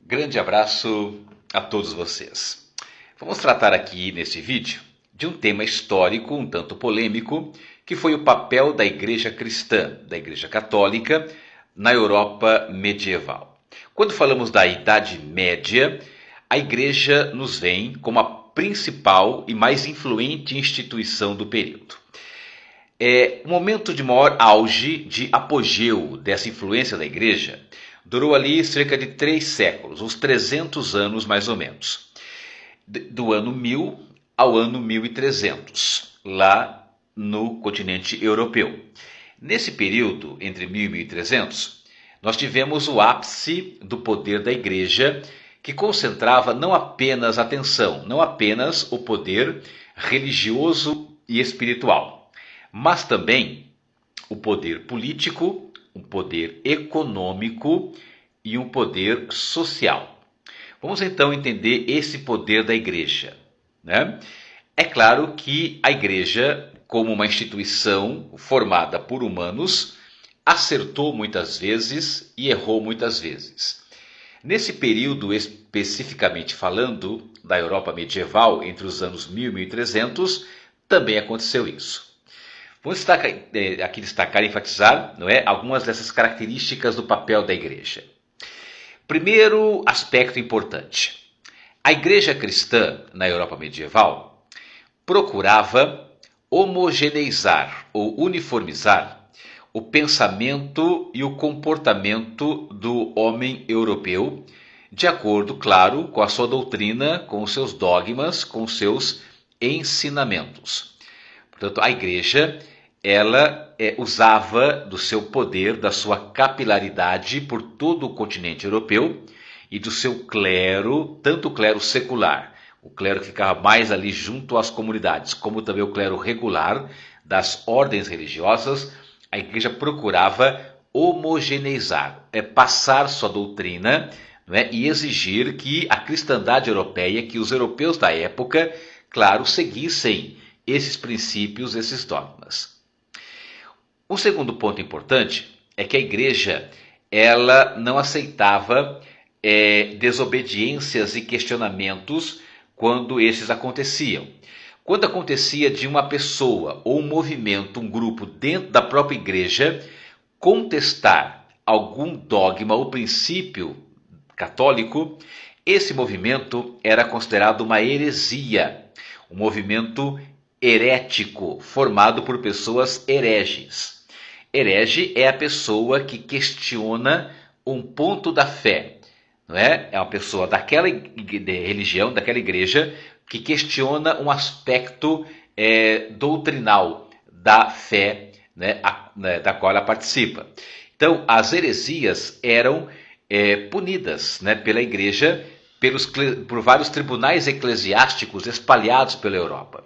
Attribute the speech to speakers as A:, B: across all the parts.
A: Grande abraço a todos vocês. Vamos tratar aqui neste vídeo de um tema histórico um tanto polêmico, que foi o papel da Igreja cristã, da Igreja católica, na Europa medieval. Quando falamos da Idade Média, a Igreja nos vem como a principal e mais influente instituição do período. O momento de maior auge, de apogeu dessa influência da Igreja, durou ali cerca de 3 séculos, uns 300 anos mais ou menos. Do ano 1000 ao ano 1300, lá no continente europeu. Nesse período, entre 1000 e 1300, nós tivemos o ápice do poder da Igreja, que concentrava não apenas atenção, não apenas o poder religioso e espiritual, mas também o poder político, um poder econômico e um poder social. Vamos então entender esse poder da Igreja, né? É claro que a Igreja, como uma instituição formada por humanos, acertou muitas vezes e errou muitas vezes. Nesse período, especificamente falando, da Europa medieval, entre os anos 1000 e 1300, também aconteceu isso. Vamos aqui destacar e enfatizar, não é, algumas dessas características do papel da Igreja. Primeiro aspecto importante. A Igreja cristã na Europa medieval procurava homogeneizar ou uniformizar o pensamento e o comportamento do homem europeu, de acordo, claro, com a sua doutrina, com os seus dogmas, com os seus ensinamentos. Portanto, a Igreja, ela usava do seu poder, da sua capilaridade por todo o continente europeu e do seu clero, tanto o clero secular, o clero que ficava mais ali junto às comunidades, como também o clero regular das ordens religiosas. A Igreja procurava homogeneizar, passar sua doutrina, não é, e exigir que a cristandade europeia, que os europeus da época, claro, seguissem esses princípios, esses dogmas. Um segundo ponto importante é que a Igreja, ela não aceitava desobediências e questionamentos quando esses aconteciam. Quando acontecia de uma pessoa ou um movimento, um grupo dentro da própria Igreja contestar algum dogma ou princípio católico, esse movimento era considerado uma heresia, um movimento herético, formado por pessoas hereges. Herege é a pessoa que questiona um ponto da fé, não é? É uma pessoa daquela religião, daquela igreja, que questiona um aspecto doutrinal da fé, né, da qual ela participa. Então, as heresias eram punidas, né, pela Igreja, por vários tribunais eclesiásticos espalhados pela Europa.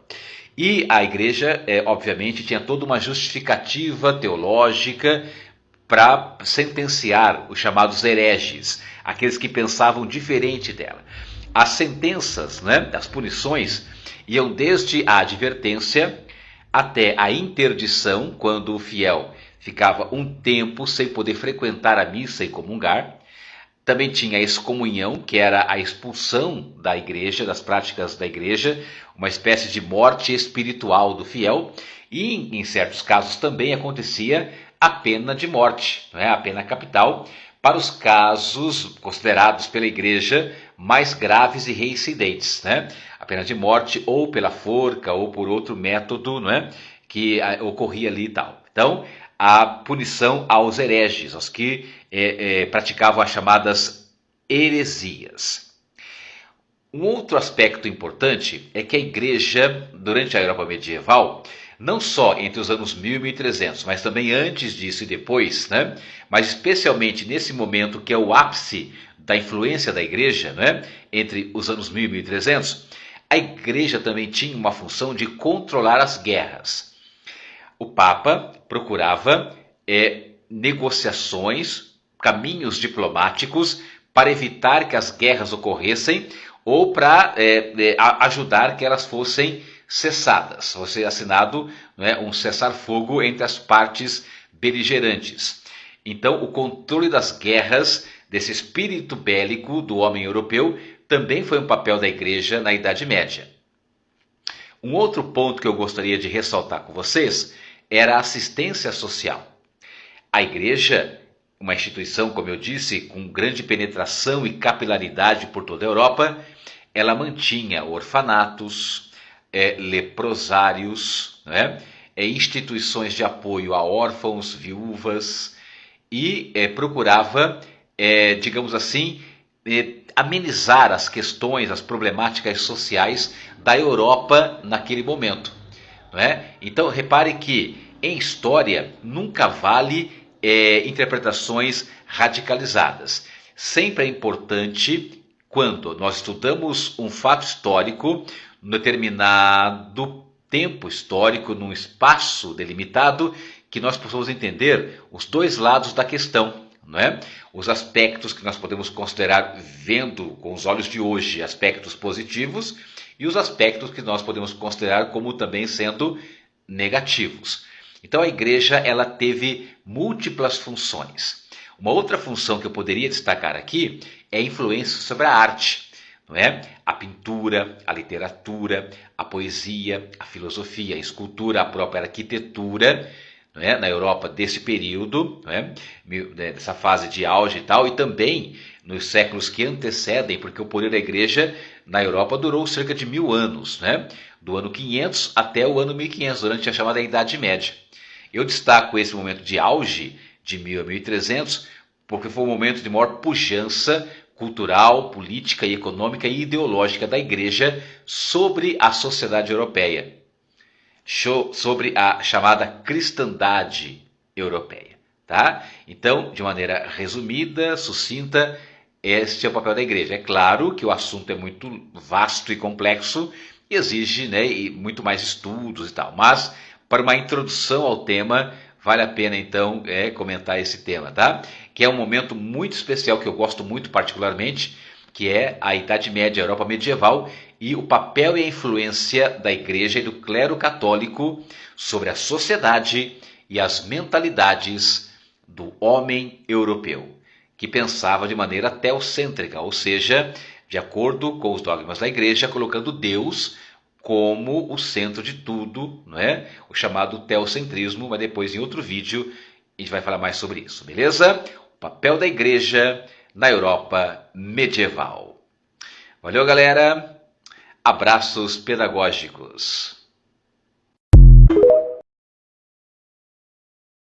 A: E a Igreja, obviamente, tinha toda uma justificativa teológica para sentenciar os chamados hereges, aqueles que pensavam diferente dela. As sentenças, né, as punições, iam desde a advertência até a interdição, quando o fiel ficava um tempo sem poder frequentar a missa e comungar. Também tinha a excomunhão, que era a expulsão da igreja, das práticas da igreja, uma espécie de morte espiritual do fiel. E, em certos casos, também acontecia a pena de morte, não é? A pena capital, para os casos considerados pela igreja mais graves e reincidentes, né? A pena de morte ou pela forca ou por outro método, não é? Que ocorria ali e tal. Então, a punição aos hereges, aos que praticavam as chamadas heresias. Um outro aspecto importante é que a Igreja, durante a Europa medieval, não só entre os anos 1000 e 1300, mas também antes disso e depois, né? Mas especialmente nesse momento que é o ápice da influência da Igreja, né? Entre os anos 1000 e 1300, a Igreja também tinha uma função de controlar as guerras. O Papa procurava negociações, caminhos diplomáticos para evitar que as guerras ocorressem ou para ajudar que elas fossem cessadas. Fosse assinado, né, um cessar-fogo entre as partes beligerantes. Então, o controle das guerras desse espírito bélico do homem europeu, também foi um papel da igreja na Idade Média. Um outro ponto que eu gostaria de ressaltar com vocês era a assistência social. A igreja, uma instituição, como eu disse, com grande penetração e capilaridade por toda a Europa, ela mantinha orfanatos, leprosários, instituições de apoio a órfãos, viúvas e procurava, digamos assim, amenizar as questões, as problemáticas sociais da Europa naquele momento. Não é? Então, repare que em história nunca vale interpretações radicalizadas. Sempre é importante, quando nós estudamos um fato histórico, num determinado tempo histórico, num espaço delimitado, que nós possamos entender os dois lados da questão. Não é? Os aspectos que nós podemos considerar, vendo com os olhos de hoje, aspectos positivos, e os aspectos que nós podemos considerar como também sendo negativos. Então a igreja ela teve múltiplas funções. Uma outra função que eu poderia destacar aqui é a influência sobre a arte. Não é? A pintura, a literatura, a poesia, a filosofia, a escultura, a própria arquitetura, não é? Na Europa desse período, não é? Dessa fase de auge e tal, e também nos séculos que antecedem, porque o poder da igreja na Europa durou cerca de 1000 anos, né? Do ano 500 até o ano 1500, durante a chamada Idade Média. Eu destaco esse momento de auge, de 1000 a 1300, porque foi um momento de maior pujança cultural, política e econômica e ideológica da igreja sobre a sociedade europeia, sobre a chamada cristandade europeia. Tá? Então, de maneira resumida, sucinta, este é o papel da igreja. É claro que o assunto é muito vasto e complexo e exige, e muito mais estudos e tal, mas para uma introdução ao tema, vale a pena então comentar esse tema, tá? Que é um momento muito especial que eu gosto muito particularmente, que é a Idade Média, a Europa medieval, e o papel e a influência da igreja e do clero católico sobre a sociedade e as mentalidades do homem europeu, que pensava de maneira teocêntrica, ou seja, de acordo com os dogmas da igreja, colocando Deus como o centro de tudo, não é? O chamado teocentrismo, mas depois em outro vídeo a gente vai falar mais sobre isso, beleza? O papel da igreja na Europa medieval. Valeu, galera! Abraços pedagógicos!